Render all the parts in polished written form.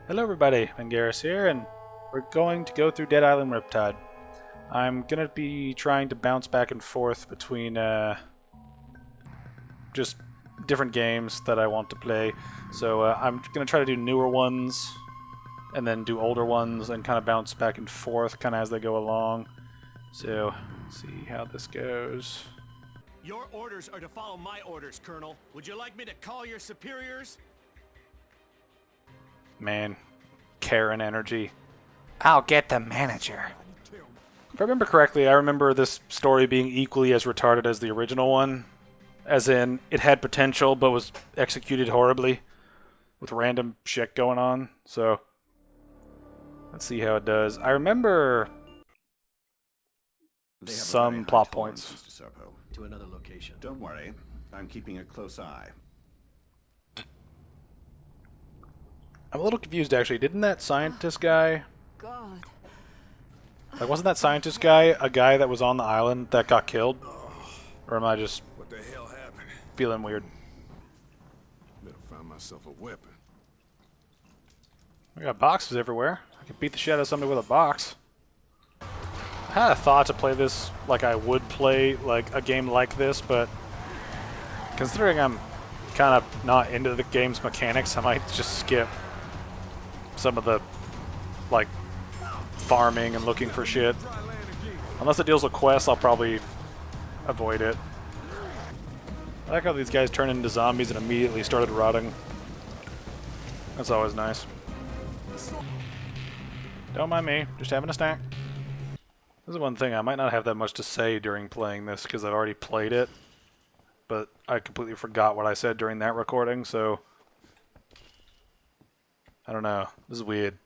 Hello everybody, Garrus here, and we're going to go through Dead Island Riptide. I'm going to be trying to bounce back and forth between just different games that I want to play. So I'm going to try to do newer ones, and then do older ones, and kind of bounce back and forth kind of as they go along. So, let's see how this goes. Your orders are to follow my orders, Colonel. Would you like me to call your superiors? Man, Karen energy. I'll get the manager. If I remember correctly, I remember this story being equally as retarded as the original one. As in, it had potential, but was executed horribly. With random shit going on. So, let's see how it does. I remember some plot points. Mr. Serpo. To another location. Don't worry. I'm keeping a close eye. I'm a little confused, actually. Didn't that scientist guy... God. Like, wasn't that scientist guy a guy that was on the island that got killed? Or am I just What the hell happened? feeling weird? Better find myself a weapon. We got boxes everywhere. I could beat the shit out of somebody with a box. I had a thought to play this like I would play like a game like this, but considering I'm kind of not into the game's mechanics, I might just skip some of the like farming and looking for shit. Unless it deals with quests, I'll probably avoid it. I like how these guys turn into zombies and immediately started rotting. That's always nice. Don't mind me, just having a snack. This is one thing, I might not have that much to say during playing this because I've already played it. But I completely forgot what I said during that recording, so... I don't know. This is weird.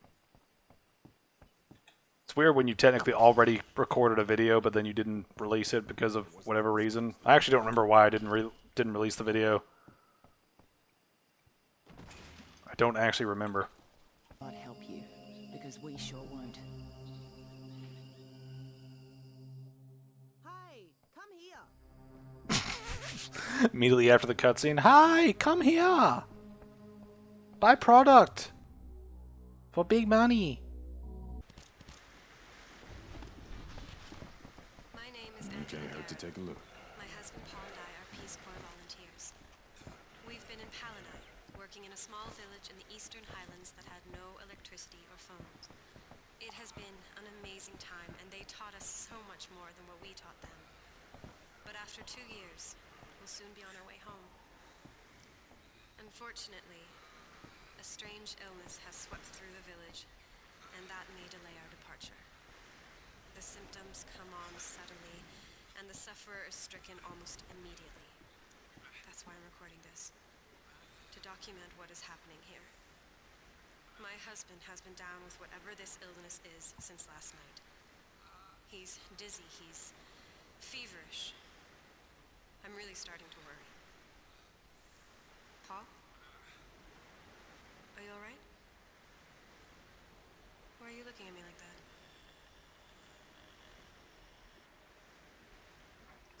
It's weird when you technically already recorded a video, but then you didn't release it because of whatever reason. I actually don't remember why I didn't release the video. I don't actually remember. God help you, because we sure won't. Hey, come here. Immediately after the cutscene, hi, come here. Buy product for big money. My name is Can't hurt to take a look. My husband Paul and I are Peace Corps volunteers. We've been in Palanite, working in a small village in the eastern highlands that had no electricity or phones. It has been an amazing time, and they taught us so much more than what we taught them. But after 2 years, we'll soon be on our way home. Unfortunately, a strange illness has swept through the village, and that may delay our departure. The symptoms come on suddenly, and the sufferer is stricken almost immediately. That's why I'm recording this, to document what is happening here. My husband has been down with whatever this illness is since last night. He's dizzy, he's feverish. I'm really starting to worry. Paul? Are you alright? Why are you looking at me like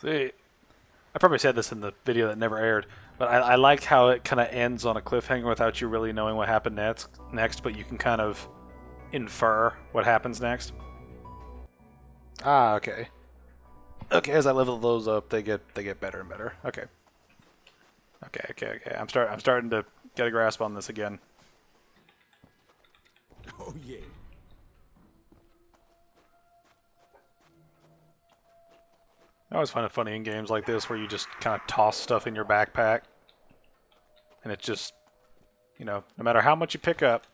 that? See, I probably said this in the video that never aired, but I like how it kind of ends on a cliffhanger without you really knowing what happened next, but you can kind of infer what happens next. Ah, okay. Okay, as I level those up, they get better and better. Okay. Okay. I'm starting to get a grasp on this again. Oh yeah. I always find it funny in games like this where you just kind of toss stuff in your backpack. And it's just, you know, no matter how much you pick up,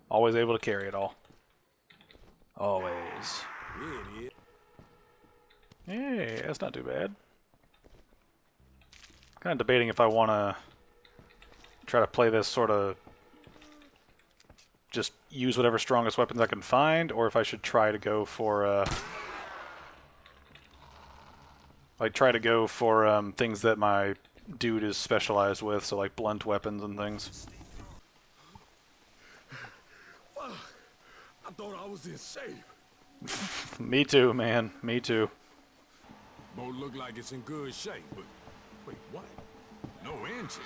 always able to carry it all. Always. Yeah, it is. Hey, that's not too bad. Kind of debating if I want to try to play this sort of just use whatever strongest weapons I can find, or if I should try to go for things that my dude is specialized with, so like blunt weapons and things. I thought I was in shape. Me too, man. Me too. Boat look like it's in good shape, but wait, what? No engine.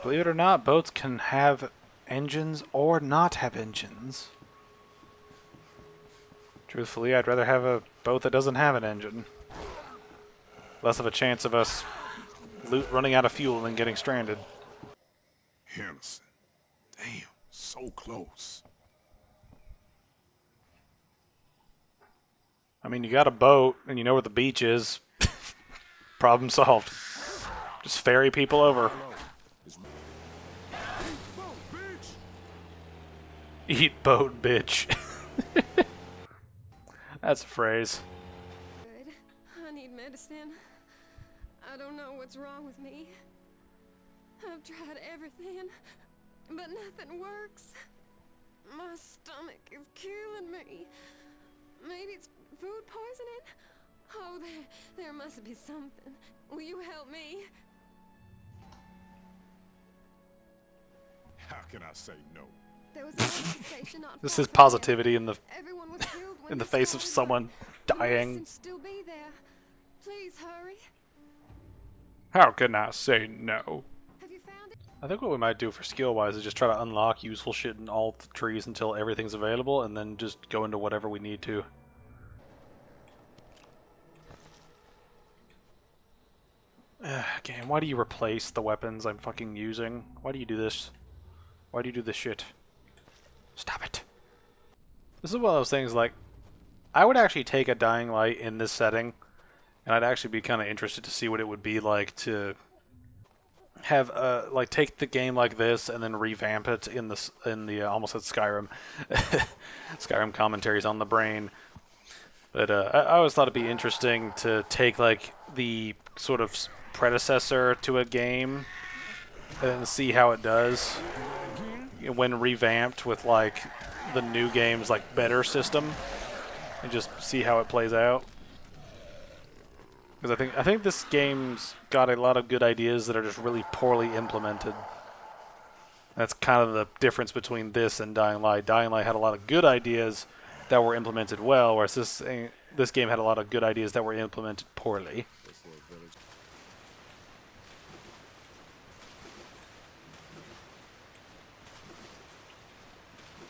Believe it or not, boats can have engines or not have engines. Truthfully, I'd rather have a boat that doesn't have an engine. Less of a chance of us running out of fuel than getting stranded. Henderson. Damn, so close. I mean, you got a boat and you know where the beach is. Problem solved. Just ferry people over. Eat boat, bitch. That's a phrase. Good. I need medicine. I don't know what's wrong with me. I've tried everything, but nothing works. My stomach is killing me. Maybe it's food poisoning? Oh, there must be something. Will you help me? How can I say no? There was a station not This far is from positivity here. in the Everyone was killed when in the this face of started. someone The dying. medicine still be there. Please hurry. How can I say no? Have you found it? I think what we might do for skill-wise is just try to unlock useful shit in all the trees until everything's available, and then just go into whatever we need to. Game, why do you replace the weapons I'm fucking using? Why do you do this? Why do you do this shit? Stop it. This is one of those things, like, I would actually take a Dying Light in this setting, and I'd actually be kind of interested to see what it would be like to have, like, take the game like this and then revamp it in the almost said Skyrim. Skyrim commentaries on the brain. But I always thought it'd be interesting to take, like, the sort of predecessor to a game and see how it does when revamped with, like, the new game's, like, better system, and just see how it plays out. Because I think this game's got a lot of good ideas that are just really poorly implemented. That's kind of the difference between this and Dying Light. Dying Light had a lot of good ideas that were implemented well, whereas this game had a lot of good ideas that were implemented poorly.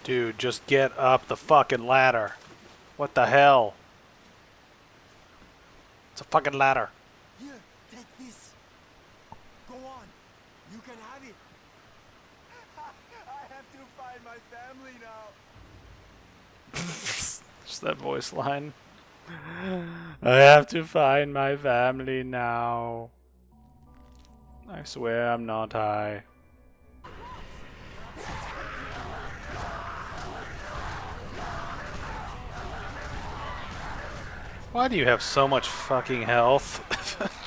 Dude, just get up the fucking ladder. What the hell? It's a fucking ladder. Here, take this. Go on. You can have it. I have to find my family now. Just that voice line. I have to find my family now. I swear I'm not high. Why do you have so much fucking health?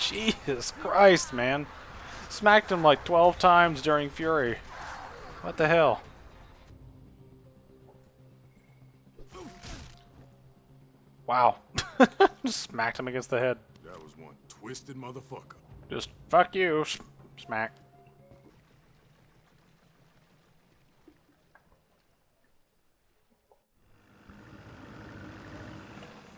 Jesus Christ, man. Smacked him like 12 times during Fury. What the hell? Wow. Just smacked him against the head. That was one twisted motherfucker. Just fuck you. Smack.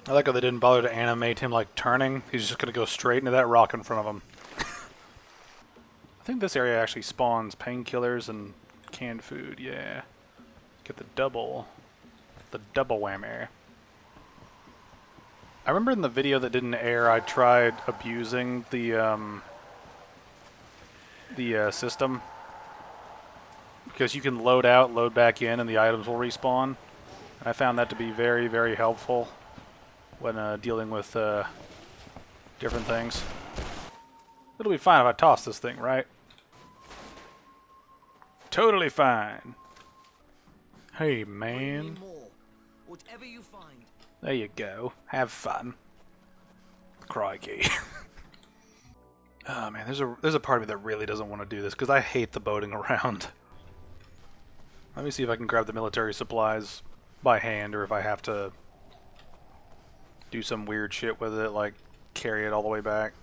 I like how they didn't bother to animate him like turning. He's just gonna go straight into that rock in front of him. I think this area actually spawns painkillers and canned food, yeah. Get the double whammy. I remember in the video that didn't air, I tried abusing the system. Because you can load out, load back in, and the items will respawn. I found that to be very, very helpful when dealing with different things. It'll be fine if I toss this thing, right? Totally fine. Hey, man. Whatever you find. There you go. Have fun. Crikey. Oh man, there's a part of me that really doesn't want to do this because I hate the boating around. Let me see if I can grab the military supplies by hand, or if I have to do some weird shit with it, like carry it all the way back.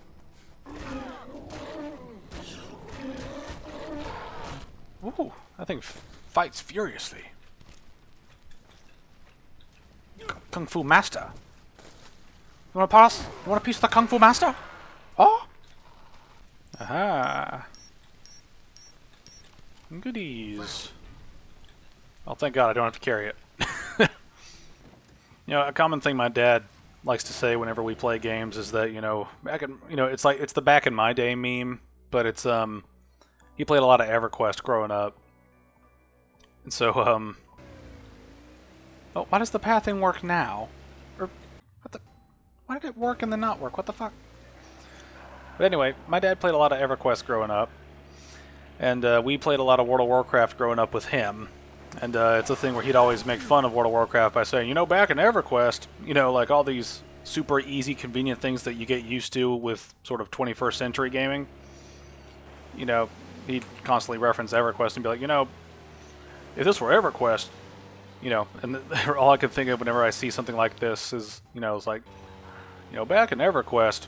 Ooh, that thing fights furiously. Kung Fu Master. You want to pass? You want a piece of the Kung Fu Master? Oh? Aha. Goodies. Oh, thank God I don't have to carry it. You know, a common thing my dad likes to say whenever we play games is that, you know, back in, you know, it's like, it's the back in my day meme, but it's, he played a lot of EverQuest growing up. And so, oh, why does the pathing work now? Or, what the, why did it work and then not work? What the fuck? But anyway, my dad played a lot of EverQuest growing up. And we played a lot of World of Warcraft growing up with him. And it's a thing where he'd always make fun of World of Warcraft by saying, you know, back in EverQuest, you know, like all these super easy, convenient things that you get used to with sort of 21st century gaming. You know, he'd constantly reference EverQuest and be like, you know, if this were EverQuest, you know, and all I could think of whenever I see something like this is, you know, it's like, you know, back in EverQuest,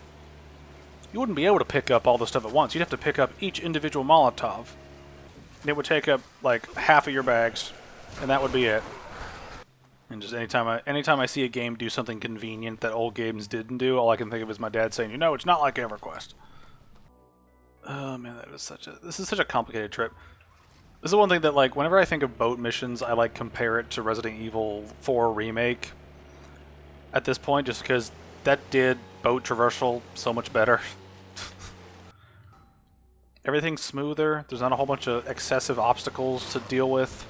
you wouldn't be able to pick up all the stuff at once. You'd have to pick up each individual Molotov. And it would take up like half of your bags, and that would be it. And just anytime I see a game do something convenient that old games didn't do, all I can think of is my dad saying, you know, it's not like EverQuest. Oh man, this is such a complicated trip. This is one thing that, like, whenever I think of boat missions, I like compare it to Resident Evil 4 Remake at this point, just because that did boat traversal so much better. Everything's smoother, there's not a whole bunch of excessive obstacles to deal with,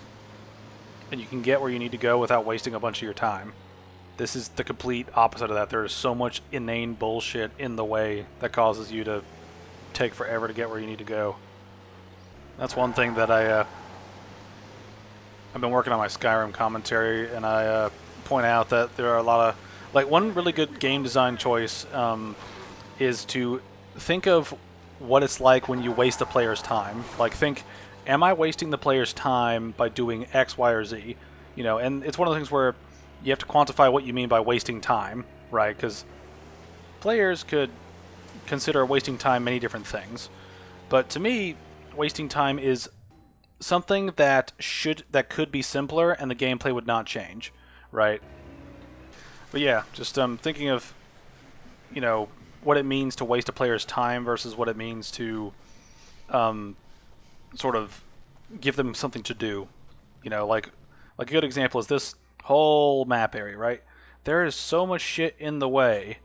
and you can get where you need to go without wasting a bunch of your time. This is the complete opposite of that. There is so much inane bullshit in the way that causes you to take forever to get where you need to go. That's one thing that I've been working on my Skyrim commentary, and I point out that there are a lot of, like, one really good game design choice is to think of what it's like when you waste the player's time. Like, think, am I wasting the player's time by doing X, Y, or Z? You know, and it's one of the things where you have to quantify what you mean by wasting time, right? Because players could consider wasting time many different things. But to me, wasting time is something that could be simpler and the gameplay would not change, right? But yeah, just thinking of, you know, what it means to waste a player's time versus what it means to sort of give them something to do. You know, like a good example is this whole map area, right? There is so much shit in the way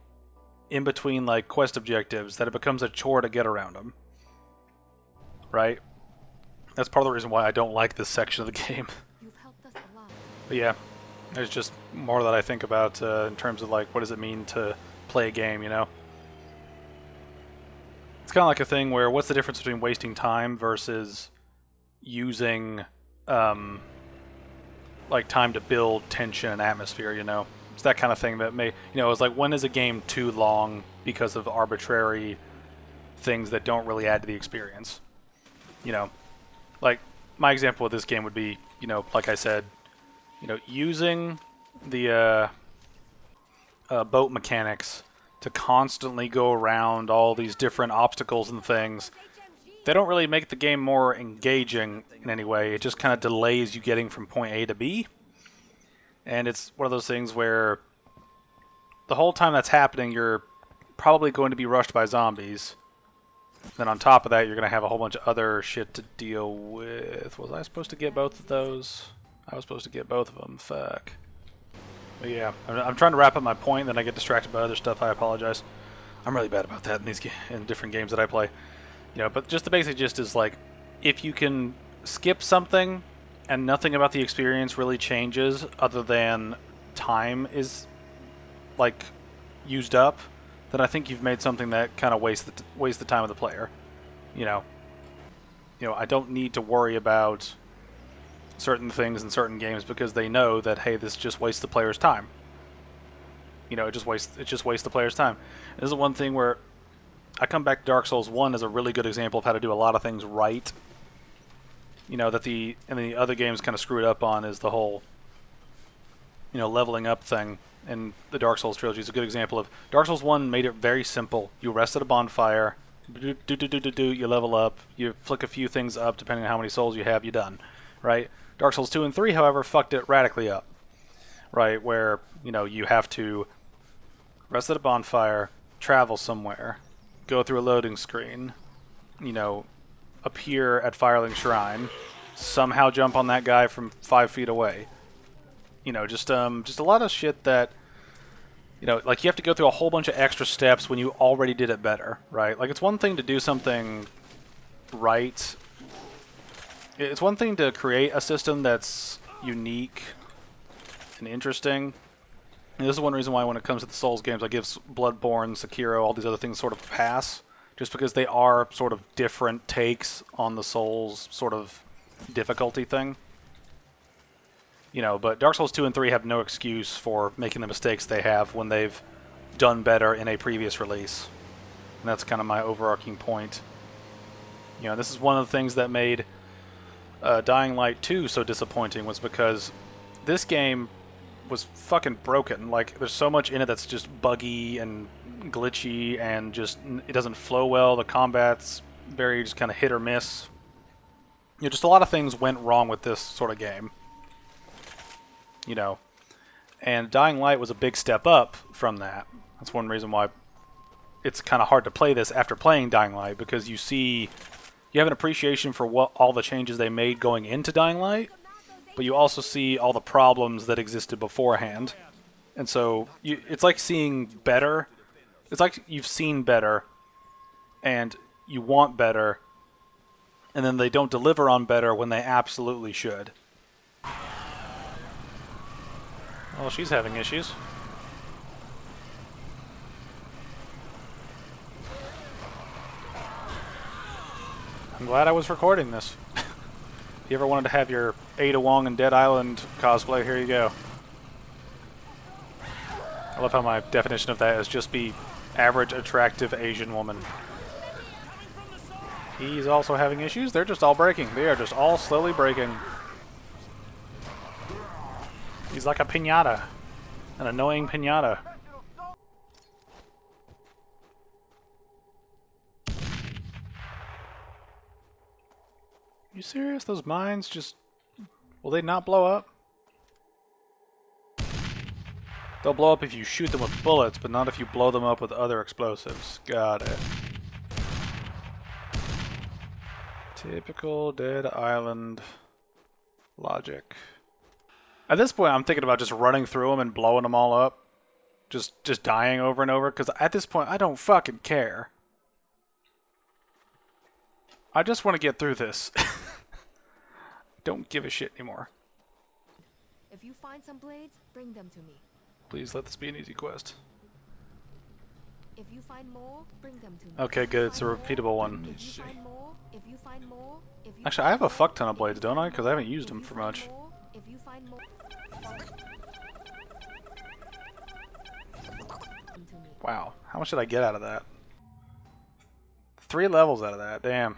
in between, like, quest objectives that it becomes a chore to get around them. Right? That's part of the reason why I don't like this section of the game. You've helped us a lot. But yeah, there's just more that I think about in terms of, like, what does it mean to play a game, you know? It's kind of like a thing where, what's the difference between wasting time versus using, like, time to build tension and atmosphere, you know? It's that kind of thing that may, you know, it's like, when is a game too long because of arbitrary things that don't really add to the experience? You know, like, my example with this game would be, you know, like I said, you know, using the boat mechanics to constantly go around all these different obstacles and things. They don't really make the game more engaging in any way. It just kind of delays you getting from point A to B. And it's one of those things where the whole time that's happening, you're probably going to be rushed by zombies. Then on top of that, you're going to have a whole bunch of other shit to deal with. Was I supposed to get both of those? I was supposed to get both of them. Fuck. But yeah, I'm trying to wrap up my point, then I get distracted by other stuff. I apologize. I'm really bad about that in different games that I play. You know, but just the basic gist is, like, if you can skip something and nothing about the experience really changes other than time is, like, used up, then I think you've made something that kind of wastes the time of the player. You know, I don't need to worry about certain things in certain games because they know that, hey, this just wastes the player's time. You know, it just wastes the player's time. This is one thing where I come back to Dark Souls 1 as a really good example of how to do a lot of things right. You know, that the other games kind of screwed up on is the whole, you know, leveling up thing. And the Dark Souls trilogy is a good example of Dark Souls 1 made it very simple. You rest at a bonfire, you level up, you flick a few things up depending on how many souls you have, you're done. Right? Dark Souls 2 and 3, however, fucked it radically up. Right? Where, you know, you have to rest at a bonfire, travel somewhere, go through a loading screen, you know, appear at Firelink Shrine, somehow jump on that guy from 5 feet away. You know, just a lot of shit that, you know, like you have to go through a whole bunch of extra steps when you already did it better, right? Like it's one thing to do something right. It's one thing to create a system that's unique and interesting. And this is one reason why when it comes to the Souls games, I give Bloodborne, Sekiro, all these other things sort of a pass. Just because they are sort of different takes on the Souls sort of difficulty thing. You know, but Dark Souls 2 and 3 have no excuse for making the mistakes they have when they've done better in a previous release. And that's kind of my overarching point. You know, this is one of the things that made Dying Light 2 so disappointing, was because this game was fucking broken. Like, there's so much in it that's just buggy and glitchy and just, it doesn't flow well. The combat's very just kind of hit or miss. You know, just a lot of things went wrong with this sort of game. You know, and Dying Light was a big step up from that. That's one reason why it's kind of hard to play this after playing Dying Light, because you have an appreciation for what all the changes they made going into Dying Light, but you also see all the problems that existed beforehand. And so it's like seeing better. It's like you've seen better and you want better, and then they don't deliver on better when they absolutely should. Well, she's having issues. I'm glad I was recording this. If you ever wanted to have your Ada Wong and Dead Island cosplay, here you go. I love how my definition of that is just be average, attractive Asian woman. He's also having issues. They're just all breaking. They are just all slowly breaking. He's like a piñata. An annoying piñata. You serious? Those mines just... Will they not blow up? They'll blow up if you shoot them with bullets, but not if you blow them up with other explosives. Got it. Typical Dead Island logic. At this point, I'm thinking about just running through them and blowing them all up. Just dying over and over, because at this point, I don't fucking care. I just want to get through this. Don't give a shit anymore. If you find some blades, bring them to me. Please let this be an easy quest. If you find more, bring them to me. Okay, good. It's a repeatable one. If you find more, if you find more, if you Actually, I have a fuck ton of blades, don't I? Because I haven't used them for much. If you find more, Wow. How much did I get out of that? 3 levels out of that. Damn.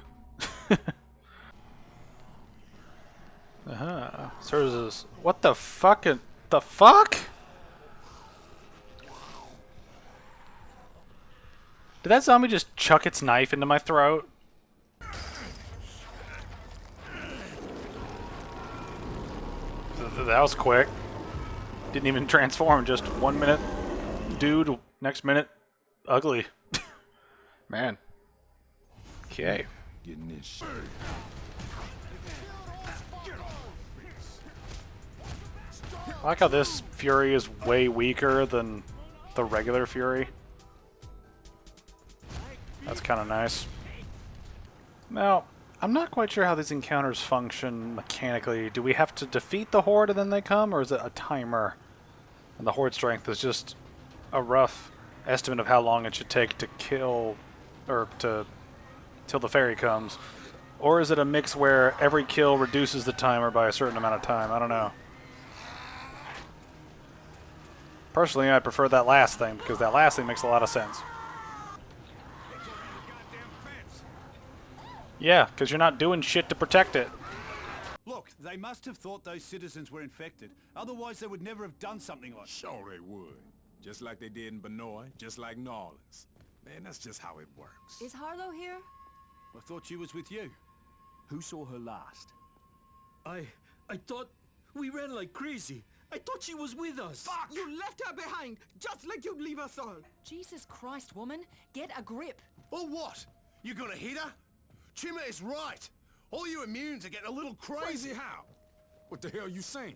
Services. What the fucking... The fuck? Did that zombie just chuck its knife into my throat? That was quick. Didn't even transform. Just 1 minute dude, next minute ugly. Man. Okay. Getting this shit. I like how this Fury is way weaker than the regular Fury. That's kind of nice. Now, I'm not quite sure how these encounters function mechanically. Do we have to defeat the Horde and then they come, or is it a timer? And the Horde strength is just a rough estimate of how long it should take to kill, or till the fairy comes. Or is it a mix where every kill reduces the timer by a certain amount of time? I don't know. Personally, I prefer that last thing, because that last thing makes a lot of sense. Yeah, because you're not doing shit to protect it. Look, they must have thought those citizens were infected. Otherwise, they would never have done something like that. Sure they would. Just like they did in Benoit, just like New Orleans. Man, that's just how it works. Is Harlow here? I thought she was with you. Who saw her last? I thought we ran like crazy. I thought she was with us. Fuck! You left her behind, just like you'd leave us all. Jesus Christ, woman, get a grip. Or what? You gonna hit her? Chima is right. All you immunes are getting a little crazy. How? What the hell are you saying?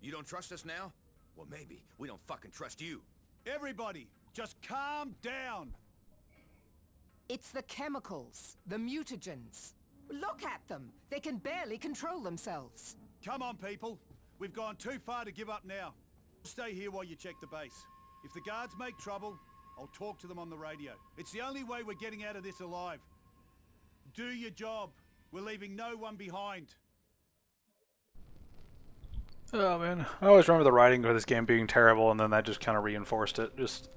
You don't trust us now? Well, maybe. We don't fucking trust you. Everybody, just calm down. It's the chemicals, the mutagens. Look at them. They can barely control themselves. Come on, people. We've gone too far to give up now. Stay here while you check the base. If the guards make trouble, I'll talk to them on the radio. It's the only way we're getting out of this alive. Do your job. We're leaving no one behind. Oh man, I always remember the writing for this game being terrible, and then that just kind of reinforced it. Just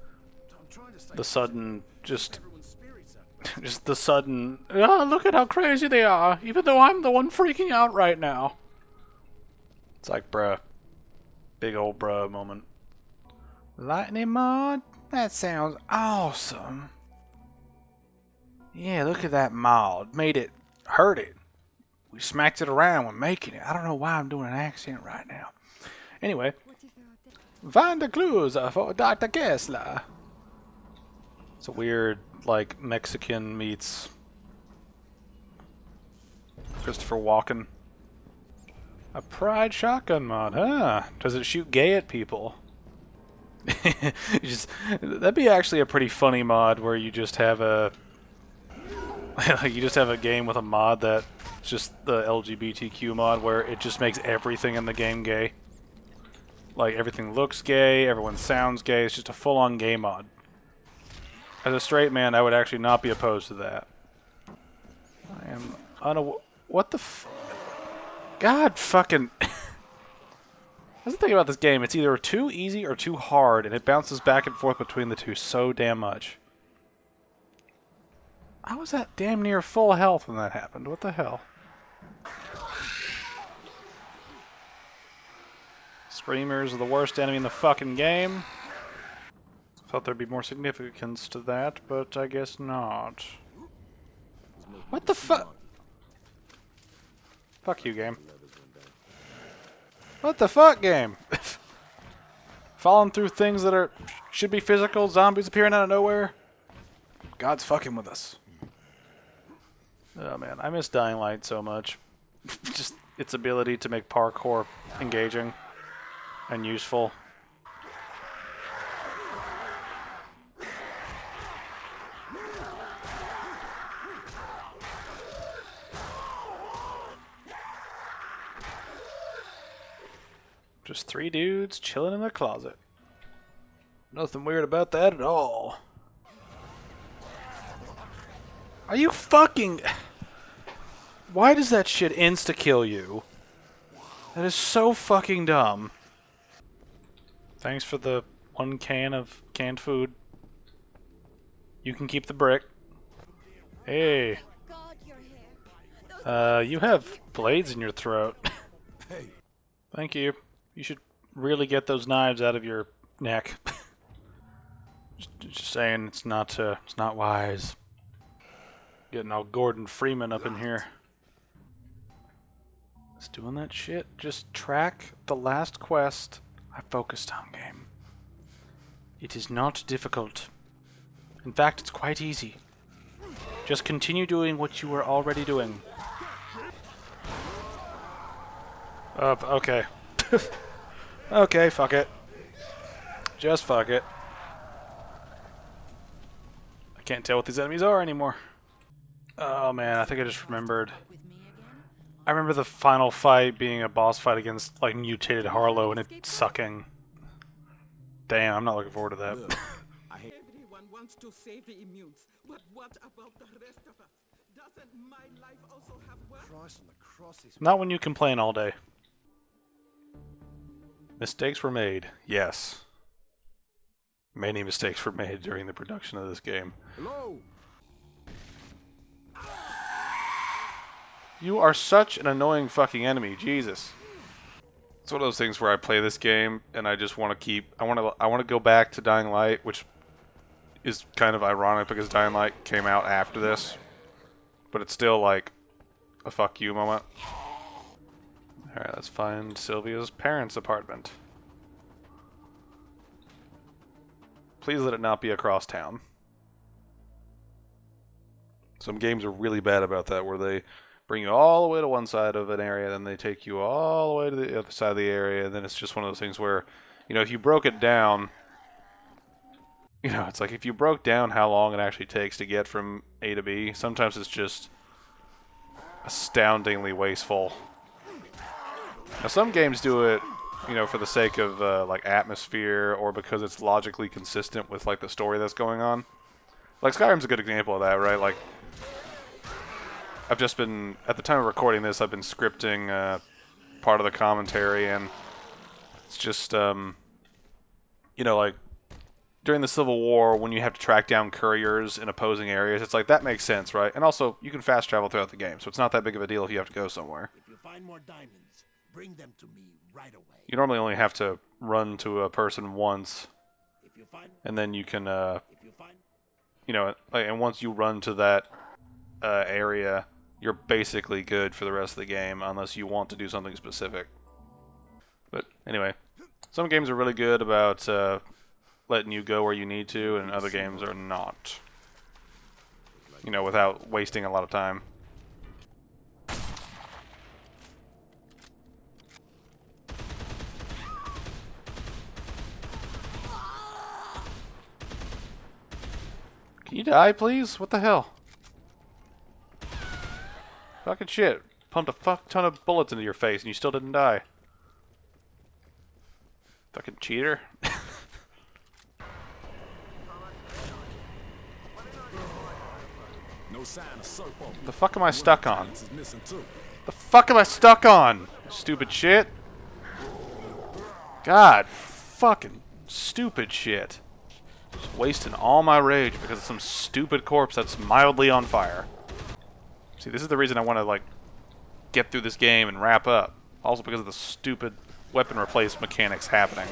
the sudden, just the sudden. Oh, look at how crazy they are! Even though I'm the one freaking out right now. It's like, bruh, big old bruh moment. Lightning mod? That sounds awesome. Yeah, look at that mod. Made it, hurt it. We smacked it around when making it. I don't know why I'm doing an accent right now. Anyway, find the clues for Dr. Kessler. It's a weird, like, Mexican meets Christopher Walken. A Pride shotgun mod, huh? Does it shoot gay at people? That'd be actually a pretty funny mod where you just have a game with a mod that's just the LGBTQ mod where it just makes everything in the game gay. Like, everything looks gay, everyone sounds gay, it's just a full-on gay mod. As a straight man, I would actually not be opposed to that. I am what the God fucking... That's the thing about this game, it's either too easy or too hard, and it bounces back and forth between the two so damn much. I was at damn near full health when that happened. What the hell? Screamers are the worst enemy in the fucking game. Thought there'd be more significance to that, but I guess not. What the fuck? Fuck you, game. What the fuck, game? Falling through things that should be physical, zombies appearing out of nowhere. God's fucking with us. Oh man, I miss Dying Light so much. Just its ability to make parkour engaging and useful. Just 3 dudes chilling in the closet. Nothing weird about that at all. Are you fucking... Why does that shit insta-kill you? That is so fucking dumb. Thanks for the 1 can of canned food. You can keep the brick. Hey. You have blades in your throat. Thank you. You should really get those knives out of your neck. just saying, it's not wise. Getting all Gordon Freeman up in here. It's doing that shit. Just track the last quest I focused on, game. It is not difficult. In fact, it's quite easy. Just continue doing what you were already doing. Okay. Okay, fuck it. Just fuck it. I can't tell what these enemies are anymore. Oh man, I think I just remembered. I remember the final fight being a boss fight against, like, mutated Harlow and it sucking. Damn, I'm not looking forward to that. Everyone wants to save the immunes, but what about the rest of us? Doesn't my life also have work? Not when you complain all day. Mistakes were made, yes. Many mistakes were made during the production of this game. Hello? You are such an annoying fucking enemy, Jesus. It's one of those things where I play this game and I just want to keep... I want to go back to Dying Light, which is kind of ironic because Dying Light came out after this. But it's still like a fuck you moment. Alright, let's find Sylvia's parents' apartment. Please let it not be across town. Some games are really bad about that, where they bring you all the way to one side of an area, then they take you all the way to the other side of the area, and then it's just one of those things where, you know, if you broke it down, you know, it's like if you broke down how long it actually takes to get from A to B, sometimes it's just astoundingly wasteful. Now, some games do it, you know, for the sake of, like, atmosphere, or because it's logically consistent with, like, the story that's going on. Like, Skyrim's a good example of that, right? Like, I've just been, at the time of recording this, I've been scripting part of the commentary, and it's just, you know, like, during the Civil War, when you have to track down couriers in opposing areas, it's like, that makes sense, right? And also, you can fast travel throughout the game, so it's not that big of a deal if you have to go somewhere. If you find more diamonds, bring them to me right away. You normally only have to run to a person once, If you find, and then you can, if you find, you know, like, and once you run to that area, you're basically good for the rest of the game, unless you want to do something specific. But anyway, some games are really good about letting you go where you need to, and other games are not. You know, without wasting a lot of time. Can you die, please? What the hell? Fucking shit. Pumped a fuck ton of bullets into your face and you still didn't die. Fucking cheater. No sign of surf on. The fuck am I stuck on? This is missing too. The fuck am I stuck on? Stupid shit. God. Fucking stupid shit. Just wasting all my rage because of some stupid corpse that's mildly on fire. See, this is the reason I want to, like, get through this game and wrap up. Also because of the stupid weapon replace mechanics happening.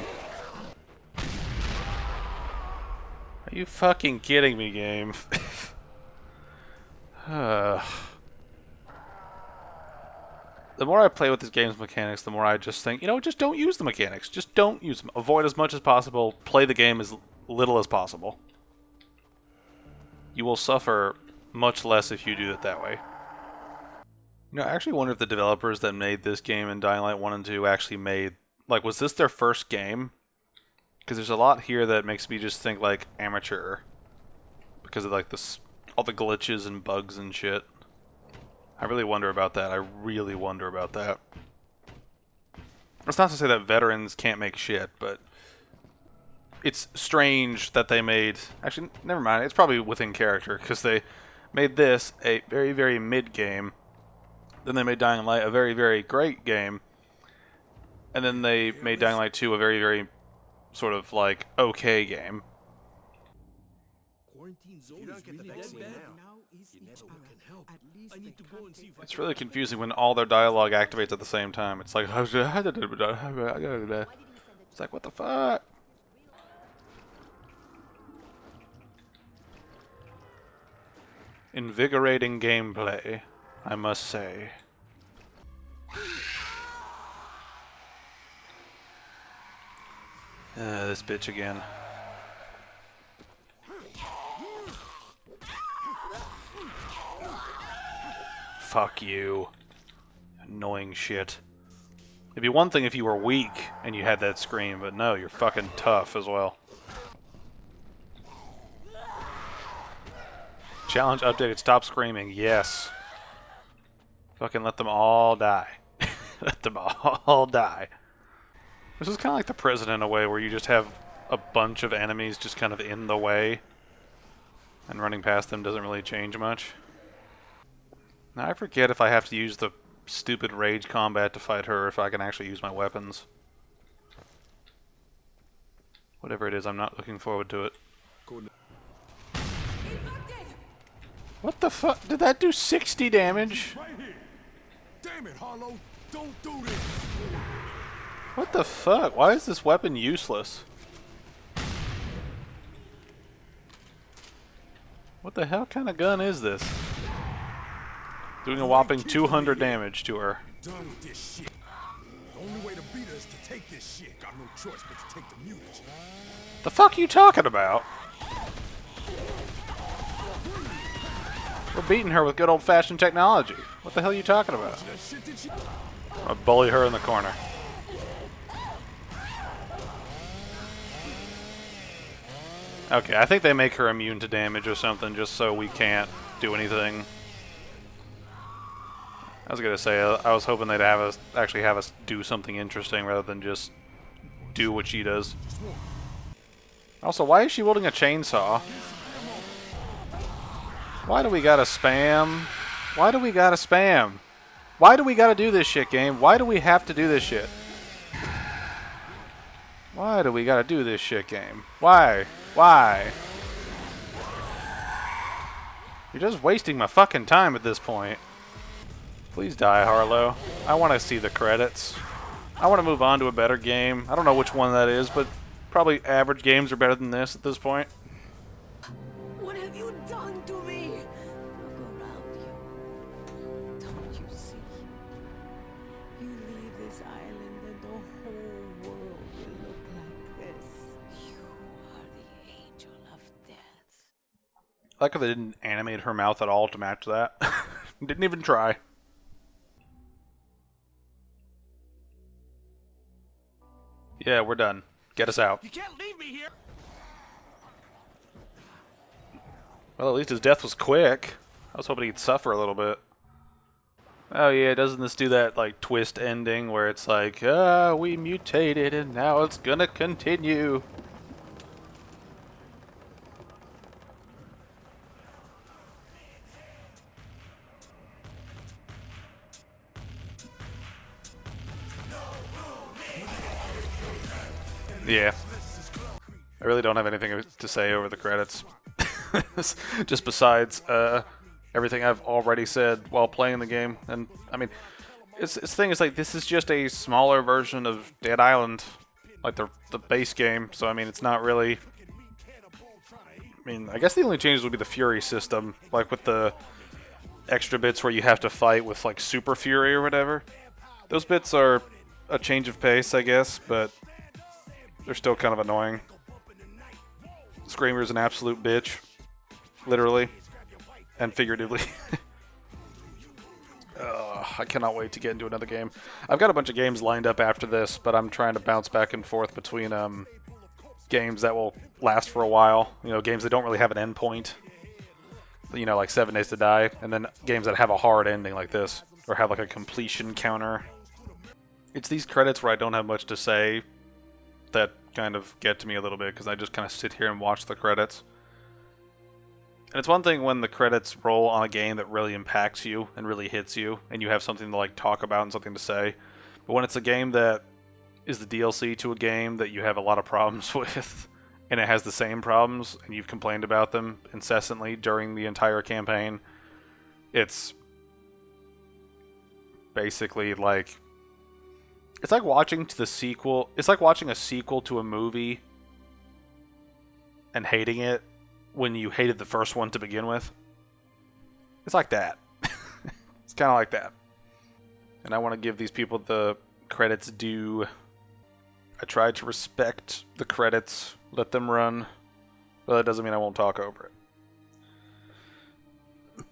Are you fucking kidding me, game? The more I play with this game's mechanics, the more I just think, you know, just don't use the mechanics. Just don't use them. Avoid as much as possible. Play the game as little as possible. You will suffer much less if you do it that way. You know, I actually wonder if the developers that made this game in Dying Light 1 and 2 actually made, like, was this their first game? Because there's a lot here that makes me just think, like, amateur. Because of, like, this, all the glitches and bugs and shit. I really wonder about that. I really wonder about that. It's not to say that veterans can't make shit, but it's strange that they made... Actually, never mind. It's probably within character, because they made this a very, very mid-game. Then they made Dying Light a very, very great game. And then they made Dying Light 2 a very, very sort of, like, okay game. Quarantine zone is really that bad. You never can help. I need to go and see if I It's really confusing when all their dialogue activates at the same time. It's like... It's like, what the fuck? Invigorating gameplay, I must say. This bitch again. Fuck you. Annoying shit. It'd be one thing if you were weak and you had that scream, but no, you're fucking tough as well. Challenge updated, stop screaming, yes. Fucking let them all die. Let them all die. This is kind of like the prison in a way, where you just have a bunch of enemies just kind of in the way, and running past them doesn't really change much. Now I forget if I have to use the stupid rage combat to fight her, or if I can actually use my weapons. Whatever it is, I'm not looking forward to it. What the fuck? Did that do 60 damage? Right here. Damn it, Harlow. Don't do this. What the fuck? Why is this weapon useless? What the hell kind of gun is this? Doing a whopping 200 damage to her. Done with this shit. The only way to beat her is to take this shit. Got no choice but to take the mutagen. The fuck are you talking about? We're beating her with good old-fashioned technology. What the hell are you talking about? I'll bully her in the corner. Okay, I think they make her immune to damage or something just so we can't do anything. I was gonna say, I was hoping they'd have us actually have us do something interesting rather than just do what she does. Also, why is she wielding a chainsaw? Why do we gotta spam? Why do we gotta spam? Why do we gotta do this shit, game? Why do we have to do this shit? Why do we gotta do this shit, game? Why? Why? You're just wasting my fucking time at this point. Please die, Harlow. I want to see the credits. I want to move on to a better game. I don't know which one that is, but probably average games are better than this at this point. What have you done to me? Look around you. Don't you see? You leave this island and the whole world will look like this. You are the angel of death. I like how they didn't animate her mouth at all to match that. Didn't even try. Yeah, we're done. Get us out. You can't leave me here. Well, at least his death was quick. I was hoping he'd suffer a little bit. Oh yeah, doesn't this do that like twist ending where it's like, we mutated and now it's gonna continue? Yeah. I really don't have anything to say over the credits. Just besides everything I've already said while playing the game. And, I mean, it's the thing is, like, this is just a smaller version of Dead Island. Like, the base game. So, I mean, it's not really... I mean, I guess the only changes would be the Fury system. Like, with the extra bits where you have to fight with, like, Super Fury or whatever. Those bits are a change of pace, I guess, but... they're still kind of annoying. Screamer's an absolute bitch. Literally. And figuratively. I cannot wait to get into another game. I've got a bunch of games lined up after this, but I'm trying to bounce back and forth between games that will last for a while. You know, games that don't really have an end point. You know, like 7 Days to Die. And then games that have a hard ending like this. Or have like a completion counter. It's these credits where I don't have much to say that kind of get to me a little bit, because I just kind of sit here and watch the credits. And it's one thing when the credits roll on a game that really impacts you and really hits you, and you have something to like talk about and something to say. But when it's a game that is the DLC to a game that you have a lot of problems with, and it has the same problems, and you've complained about them incessantly during the entire campaign, it's basically like... it's like watching the sequel. It's like watching a sequel to a movie and hating it when you hated the first one to begin with. It's like that. It's kind of like that. And I want to give these people the credits due. I tried to respect the credits, let them run, but that doesn't mean I won't talk over it.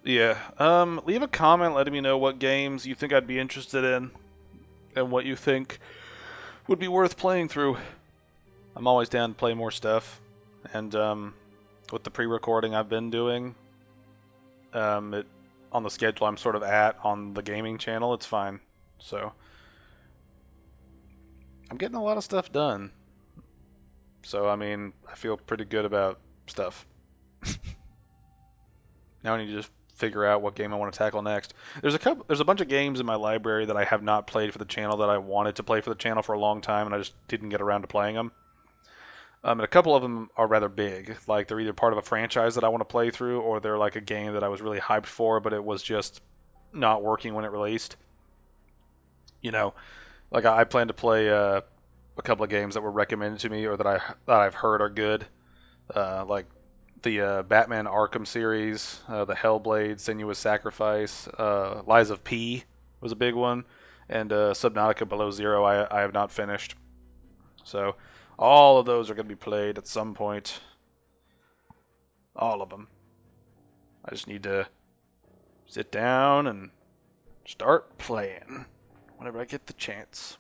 Yeah. Leave a comment letting me know what games you think I'd be interested in. And what you think would be worth playing through. I'm always down to play more stuff. And with the pre-recording I've been doing, on the schedule I'm sort of at on the gaming channel, it's fine. So I'm getting a lot of stuff done. So, I mean, I feel pretty good about stuff. Now I need to just figure out what game I want to tackle next. There's a bunch of games in my library that I have not played for the channel that I wanted to play for the channel for a long time, and I just didn't get around to playing them. And a couple of them are rather big. Like, they're either part of a franchise that I want to play through, or they're like a game that I was really hyped for, but it was just not working when it released. You know, like I plan to play a couple of games that were recommended to me, or that I've heard are good. Like the Batman Arkham series, the Hellblade, Senua's Sacrifice, Lies of P was a big one, and Subnautica Below Zero I have not finished. So all of those are going to be played at some point. All of them. I just need to sit down and start playing whenever I get the chance.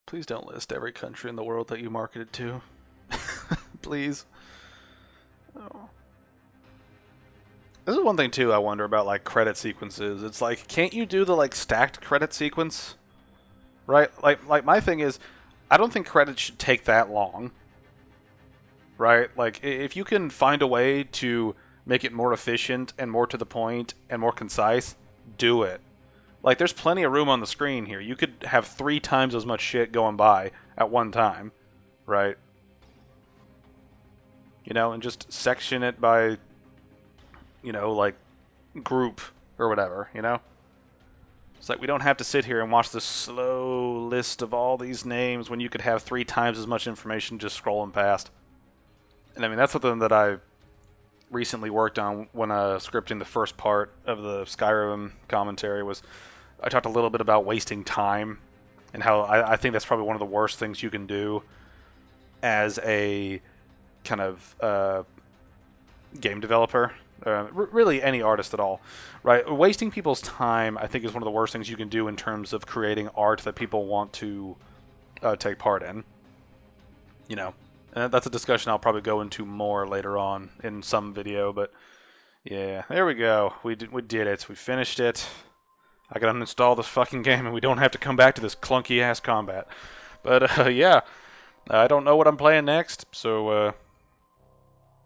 Please don't list every country in the world that you marketed to. Please. Oh. This is one thing too I wonder about, like, credit sequences. It's like, can't you do the, like, stacked credit sequence? Right? Like my thing is, I don't think credits should take that long. Right? Like, if you can find a way to make it more efficient and more to the point and more concise, do it. Like, there's plenty of room on the screen here. You could have 3 times as much shit going by at one time, right? You know, and just section it by, you know, like, group or whatever, you know? It's like, we don't have to sit here and watch this slow list of all these names when you could have 3 times as much information just scrolling past. And I mean, that's something that I recently worked on when scripting the first part of the Skyrim commentary. Was I talked a little bit about wasting time and how I think that's probably one of the worst things you can do as a kind of game developer. Really any artist at all, right? Wasting people's time, I think, is one of the worst things you can do in terms of creating art that people want to take part in. You know, and that's a discussion I'll probably go into more later on in some video. But yeah, there we go. We did it. We finished it. I can uninstall this fucking game, and we don't have to come back to this clunky ass combat. But yeah, I don't know what I'm playing next. So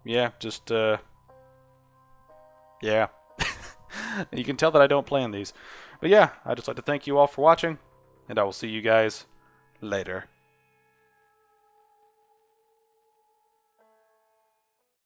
yeah, just yeah. You can tell that I don't plan these. But yeah, I'd just like to thank you all for watching, and I will see you guys later.